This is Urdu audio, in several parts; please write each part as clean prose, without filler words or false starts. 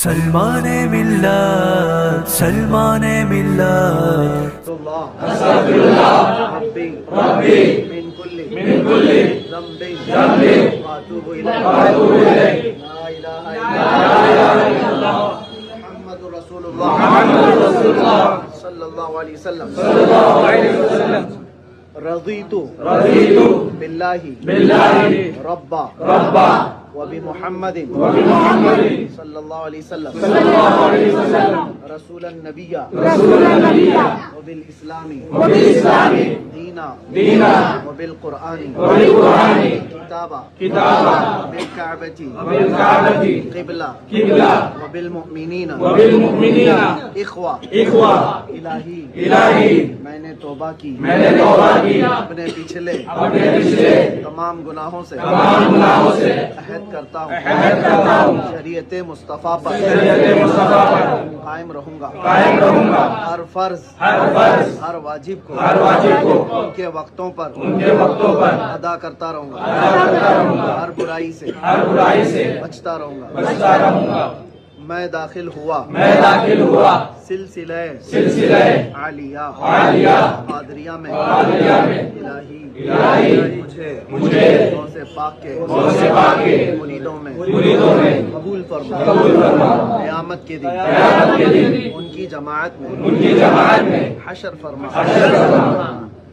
سلمان ملت سلمان ملت استغفر الله ربي من كل ذنب واتوب اليه لا اله الا الله محمد رسول الله صلى الله عليه وسلم رضيت بالله ربا وبمحمد صلى الله عليه وسلم رسول النبي وبالإسلام دينا وبالقرآن كتابا وبالكعبة قبلة وبالمؤمنين إخوة إلہی میں نے توبہ کی اپنے پچھلے تمام گناہوں سے عہد کرتا ہوں شریعت مصطفیٰ پر قائم رہوں گا ہر فرض ہر واجب کو ان کے وقتوں پر ادا کرتا رہوں گا ہر برائی سے بچتا رہوں گا میں داخل ہوا سلسلہ عالیہ قادریہ میں الہی مجھے غوث پاک کے مریدوں میں قبول فرما قیامت کے دن ان کی جماعت میں حشر فرما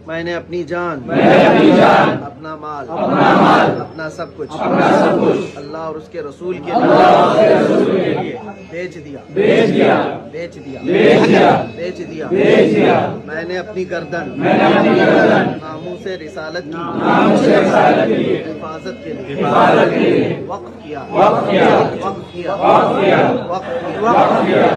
میں نے اپنی جان اپنا مال اپنا سب کچھ اللہ اور اس کے رسول کے لیے بیچ دیا میں نے اپنی گردن ناموس رسالت کی حفاظت کے لیے وقف کیا